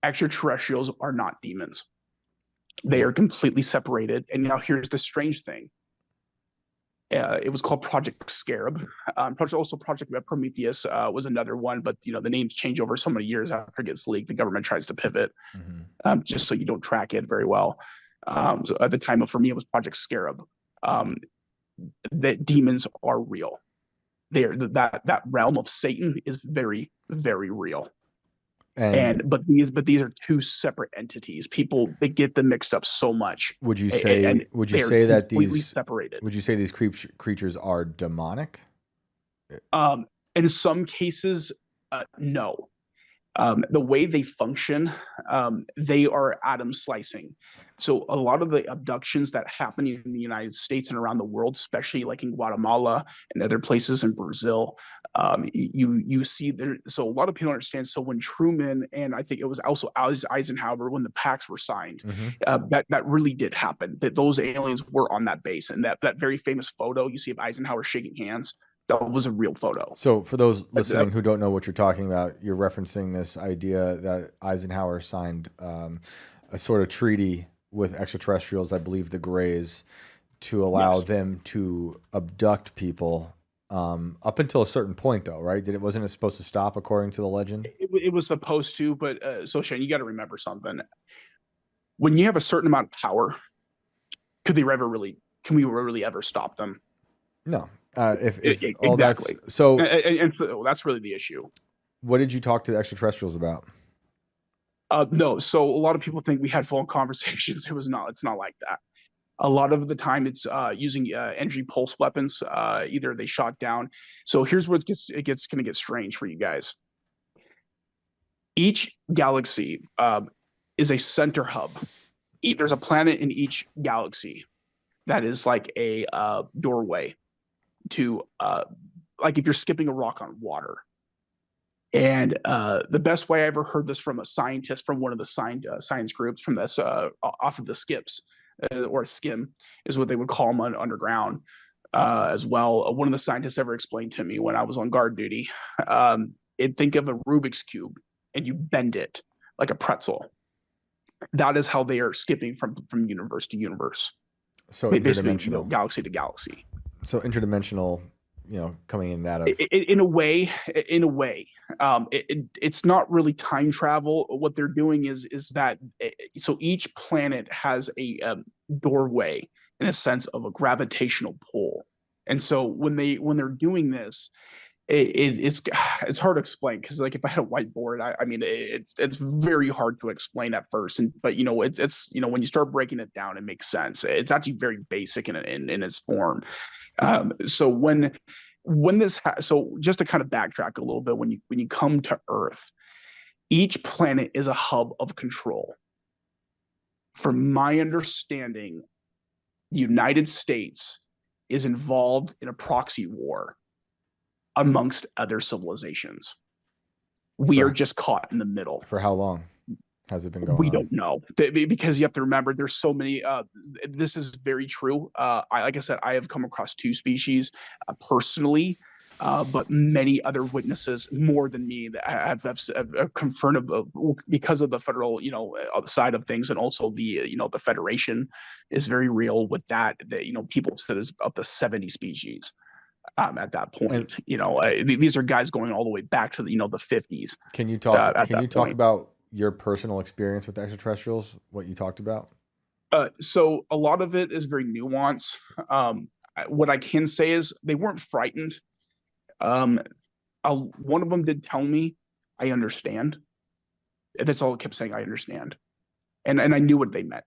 Extraterrestrials are not demons. They are completely separated. And now here's the strange thing. It was called Project Scarab. Also, Project Prometheus was another one, but the names change over so many years after it gets leaked. The government tries to pivot, just so you don't track it very well. So at the time, for me, it was Project Scarab. That demons are real. That realm of Satan is very, very real. And But these are two separate entities. People, they get them mixed up so much. would you And say would you they're say that completely these separated. would you say these creatures are demonic? Um, in some cases, no. The way they function, they are atom slicing. So a lot of the abductions that happen in the United States and around the world, especially like in Guatemala and other places in Brazil, you see there. So a lot of people understand. So when Truman, and I think it was also Eisenhower, when the pacts were signed, Mm-hmm. that really did happen. That those aliens were on that base, and that very famous photo you see of Eisenhower shaking hands, that was a real photo. So, for those Uh, listening who don't know what you're talking about, you're referencing this idea that Eisenhower signed a sort of treaty with extraterrestrials, I believe the Greys, to allow yes. them to abduct people up until a certain point, though, right? Wasn't it supposed to stop according to the legend? It was supposed to, but so Shane, you got to remember something. When you have a certain amount of power, can we really ever stop them? No. If all that's Exactly. so, And so that's really the issue. what did you talk to the extraterrestrials about? No, so a lot of people think we had phone conversations. It's not like that. A lot of the time, it's using energy pulse weapons. Either they shot down. So here's where it gets going to get strange for you guys. Each galaxy is a center hub. There's a planet in each galaxy that is like a doorway to like if you're skipping a rock on water. And the best way I ever heard this from a scientist from one of the science groups from this off of the skips or skim is what they would call them underground as well. One of the scientists ever explained to me when I was on guard duty. Think of a Rubik's cube and you bend it like a pretzel. That is how they are skipping from universe to universe, So basically, interdimensional. galaxy to galaxy. So interdimensional, coming in and out of. In a way, it's not really time travel. What they're doing is that so each planet has a doorway in a sense of a gravitational pull, and so when they're doing this, it's hard to explain because like if I had a whiteboard, I mean it's very hard to explain at first, but it's when you start breaking it down, it makes sense. It's actually very basic in its form. So so just to kind of backtrack a little bit, when you come to Earth, each planet is a hub of control. From my understanding, the United States is involved in a proxy war amongst other civilizations. We are just caught in the middle. For how long has it been going We on? don't know because you have to remember there's so many. This is very true. Like I said, I have come across two species personally, but many other witnesses more than me that have confirmed because of the federal, side of things, and also the Federation is very real with that. That people said is up to 70 species. At that point, these are guys going all the way back to the 50s. Can you talk? Can you talk point. about your personal experience with extraterrestrials? What you talked about? So a lot of it is very nuanced. What I can say is they weren't frightened. One of them did tell me, "I understand." That's all I kept saying. I understand, and I knew what they meant.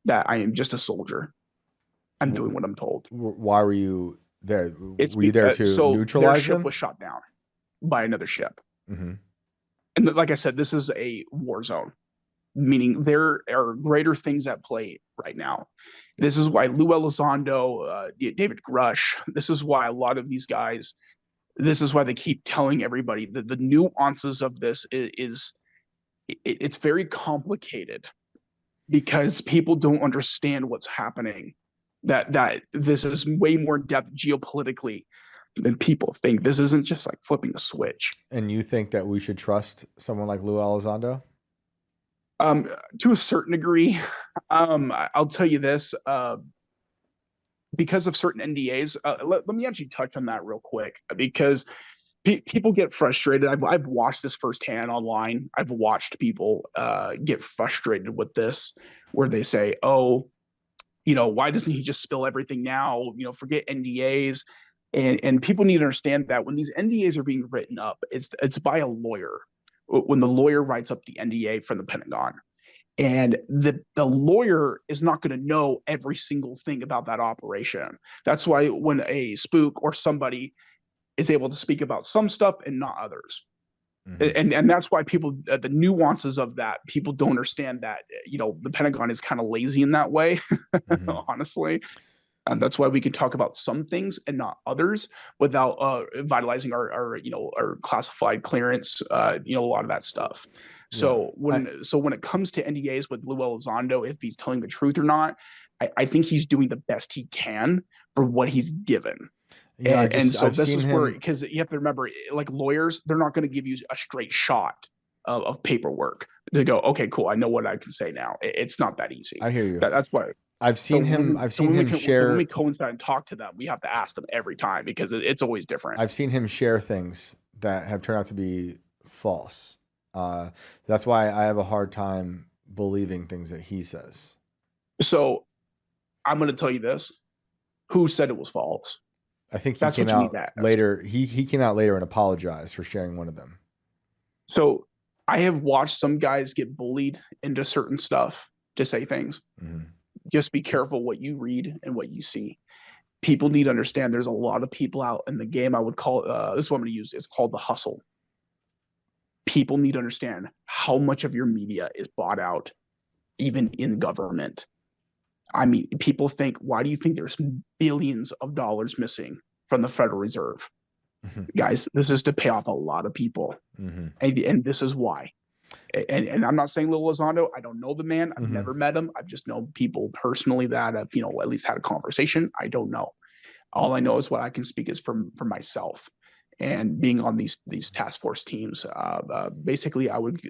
That I am just a soldier. I'm doing what I'm told. Why were you there? It's Were you there to so their neutralize ship them? was shot down by another ship, Mm-hmm. and like I said, this is a war zone, meaning there are greater things at play right now. This is why Lou Elizondo, David Grush, this is why a lot of these guys, this is why they keep telling everybody that the nuances of this it's very complicated because people don't understand what's happening. That this is way more depth geopolitically than people think. This isn't just like flipping a switch. And you think that we should trust someone like Lou Elizondo? Um, to a certain degree, I'll tell you this, because of certain NDAs. Let me actually touch on that real quick because people get frustrated. I've watched this firsthand online. I've watched people get frustrated with this, where they say, "Oh, why doesn't he just spill everything now? Forget NDAs." And people need to understand that when these NDAs are being written up, it's by a lawyer. When the lawyer writes up the NDA from the Pentagon, and the lawyer is not going to know every single thing about that operation. That's why when a spook or somebody is able to speak about some stuff and not others, Mm-hmm. and that's why people, the nuances of that, people don't understand that the Pentagon is kind of lazy in that way. Mm-hmm. Honestly, and that's why we can talk about some things and not others without vitalizing our classified clearance, a lot of that stuff. Yeah. So when it comes to NDAs with Lou Elizondo, if he's telling the truth or not, I think he's doing the best he can for what he's given. Yeah, And so I've this seen is where, him. because you have to remember, like lawyers, they're not going to give you a straight shot of paperwork to go, okay, cool, I know what I can say now. It's not that easy. I hear you. That's why. I've seen him. I've seen him When we share. coincide and talk to them, we have to ask them every time because it's always different. I've seen him share things that have turned out to be false. Uh, that's why I have a hard time believing things that he says. So I'm going to tell you this: who said it was false? I think he That's came what you need out to ask. later. He came out later and apologized for sharing one of them. So I have watched some guys get bullied into certain stuff to say things. Mm-hmm. Just be careful what you read and what you see. People need to understand there's a lot of people out in the game. I would call this is what I'm going to use. It's called the hustle. People need to understand how much of your media is bought out, even in government. I mean, people think, why do you think there's billions of dollars missing from the Federal Reserve? Mm-hmm. Guys, this is to pay off a lot of people. Mm-hmm. And this is why. And I'm not saying Lil Lozano. I don't know the man. I've Mm-hmm. never met him. I've just known people personally that have, at least had a conversation. I don't know. All I know is what I can speak is from myself. And being on these task force teams, basically, I would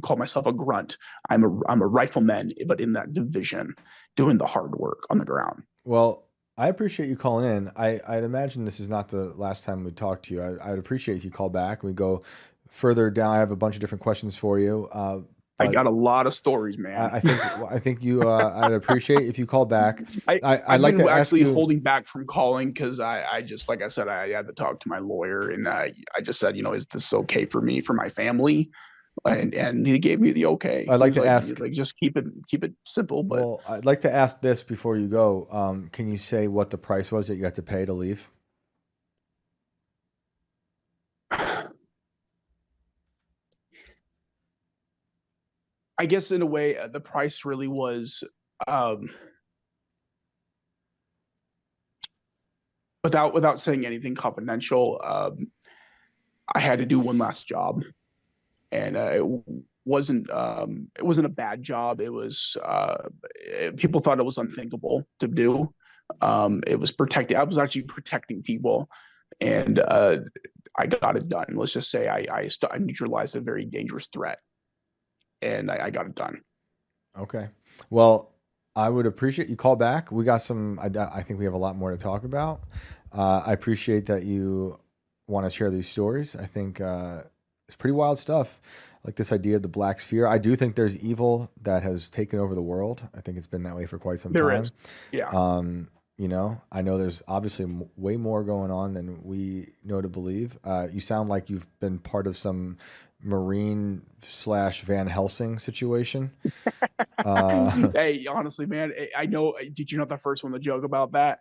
call myself a grunt. I'm a rifleman, but in that division, doing the hard work on the ground. Well, I appreciate you calling in. I'd imagine this is not the last time we talk to you. I'd appreciate if you call back. We go further down. I have a bunch of different questions for you. I But got a lot of stories, man. I think you. I'd appreciate if you call back. I'd I've like been to ask actually you. holding back from calling because I just, like I said, I had to talk to my lawyer, and I just said, is this okay for me, for my family? And he gave me the okay. I'd like to He's ask. like, just keep it simple. But Well, I'd like to ask this before you go. Can you say what the price was that you had to pay to leave? I guess in a way, the price really was, um, without saying anything confidential. I had to do one last job, and it wasn't a bad job. It was people thought it was unthinkable to do. It was protecting. I was actually protecting people, and I got it done. Let's just say I neutralized a very dangerous threat, and I got it done. Okay. Well, I would appreciate you call back. We got some. I think we have a lot more to talk about. I appreciate that you want to share these stories. I think it's pretty wild stuff. Like this idea of the black sphere. I do think there's evil that has taken over the world. I think it's been that way for quite some There time. is, yeah. I know there's obviously way more going on than we know to believe. You sound like you've been part of some Marine / Van Helsing situation. Hey, honestly, man, I know. Did you not the first one to joke about that?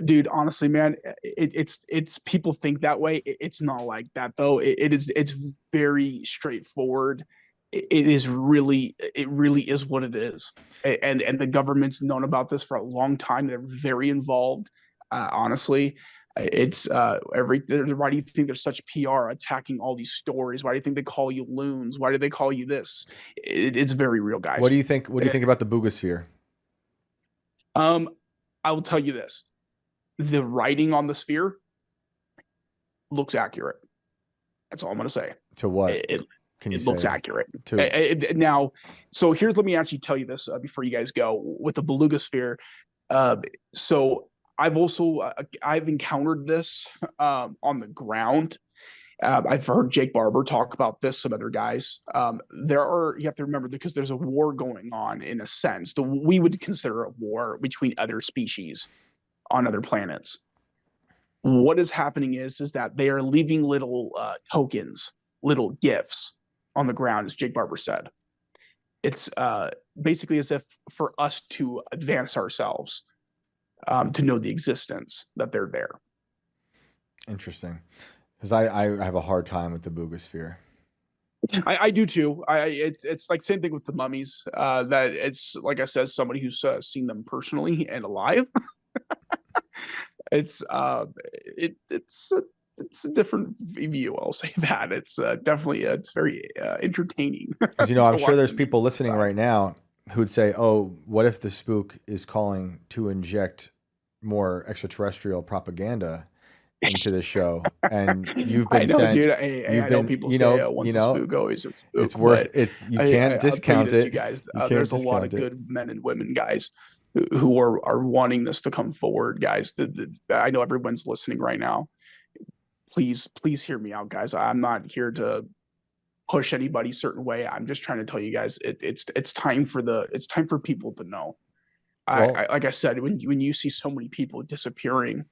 Dude, honestly, man, it's people think that way. It's not like that though. It's very straightforward. It really is what it is. And the government's known about this for a long time. They're very involved. Honestly, it's why do you think there's such PR attacking all these stories? Why do you think they call you loons? Why do they call you this? It's very real, What guys. do you think? What do you think about the Boogosphere? Um, I will tell you this: the writing on the sphere looks accurate. That's all I'm going to say. To what? It can you It looks say accurate. to? Now, so here's, let me actually tell you this before you guys go with the beluga sphere. Uh, so I've encountered this on the ground. I've heard Jake Barber talk about this, some other guys. You have to remember, because there's a war going on, in a sense. We would consider a war between other species on other planets. What is happening is that they are leaving little tokens, little gifts on the ground, as Jake Barber said. It's basically as if for us to advance ourselves, to know the existence that they're there. Interesting. Because I have a hard time with the Boogosphere. I do too. It's like same thing with the mummies. That it's like I said, somebody who's seen them personally and alive. It's it's a different view. I'll say that it's definitely it's very entertaining. Because I'm sure there's people them. listening right now who'd say, "Oh, what if the spook is calling to inject more extraterrestrial propaganda into the show?" And you've been I know, sent. dude. You've I been, know people say once a spook, always a spook. It's worth. It's you can't discount this, it. you guys. You can't There's a lot of good men and women, guys, who are wanting this to come forward, guys. I know everyone's listening right now. Please hear me out, guys. I'm not here to push anybody certain way. I'm just trying to tell you guys it's time for people to know. Well, Like I said, when you see so many people disappearing,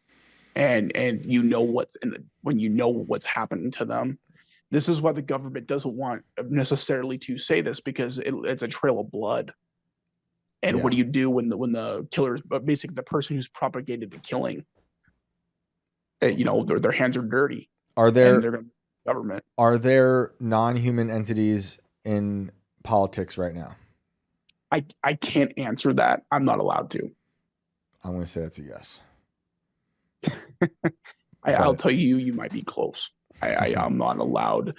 and when you know what's happening to them, this is why the government doesn't want necessarily to say this, because it's a trail of blood. And yeah. what do you do when the killer is basically the person who's propagated the killing? Their hands are dirty. Are And there they're government. are there non-human entities in politics right now? I can't answer that. I'm not allowed to. I'm going to say that's a yes. I'll tell you, you might be close. I'm not allowed.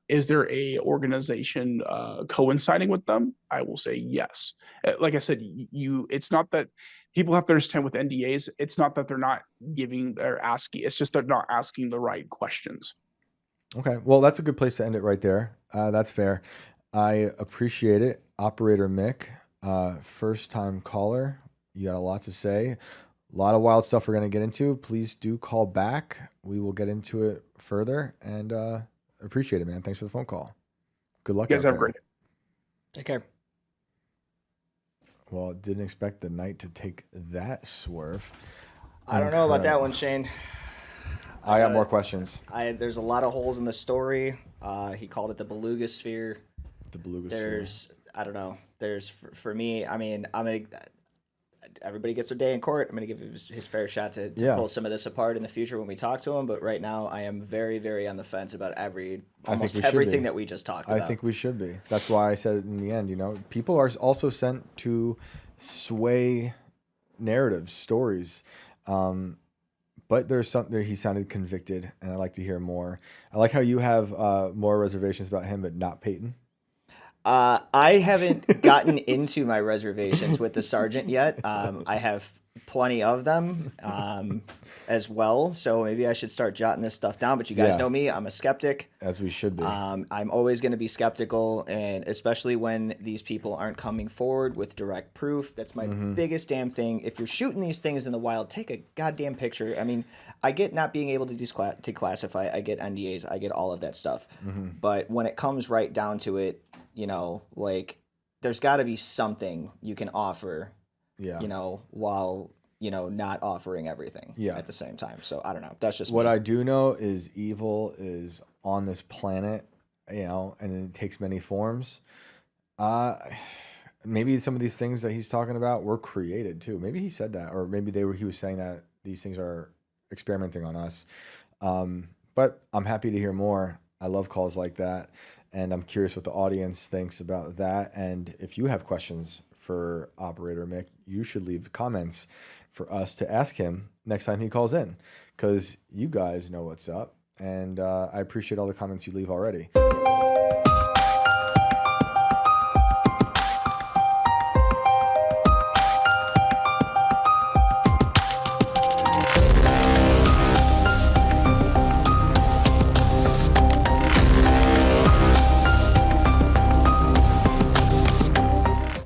Is there a organization coinciding with them? I will say yes. Like I said, it's not that people have to understand with NDAs. It's not that they're not they're asking. It's just they're not asking the right questions. Okay. Well, that's a good place to end it right there. That's fair. I appreciate it. Operator Mick, first time caller. You got a lot to say. A lot of wild stuff we're going to get into. Please do call back. We will get into it further, and appreciate it, man. Thanks for the phone call. Good luck. You guys have a great day. Take care. Well, didn't expect the night to take that swerve. I don't know about that one, Shane. I got more questions. There's a lot of holes in the story. He called it the beluga sphere. The beluga sphere. I don't know. For me, I mean, everybody gets their day in court. I'm going to give him his fair shot to pull some of this apart in the future when we talk to him. But right now, I am very, very on the fence about almost everything that we just talked about. I think we should be. That's why I said it in the end. People are also sent to sway narratives, stories. But there's something he sounded convicted, and I'd like to hear more. I like how you have more reservations about him, but not Peyton. I haven't gotten into my reservations with the sergeant yet. I have plenty of them as well, so maybe I should start jotting this stuff down. But you guys know me, I'm a skeptic. As we should be. I'm always going to be skeptical, and especially when these people aren't coming forward with direct proof. That's my biggest damn thing. If you're shooting these things in the wild, take a goddamn picture. I mean, I get not being able to declassify. I get NDAs. I get all of that stuff. But when it comes right down to it, there's got to be something you can offer, while, not offering everything at the same time. So I don't know. That's just what me. I do know is evil is on this planet, and it takes many forms. Maybe some of these things that he's talking about were created too. Maybe he said that, or maybe he was saying that these things are experimenting on us. But I'm happy to hear more. I love calls like that. And I'm curious what the audience thinks about that. And if you have questions for Operator Mick, you should leave comments for us to ask him next time he calls in, because you guys know what's up. And I appreciate all the comments you leave already.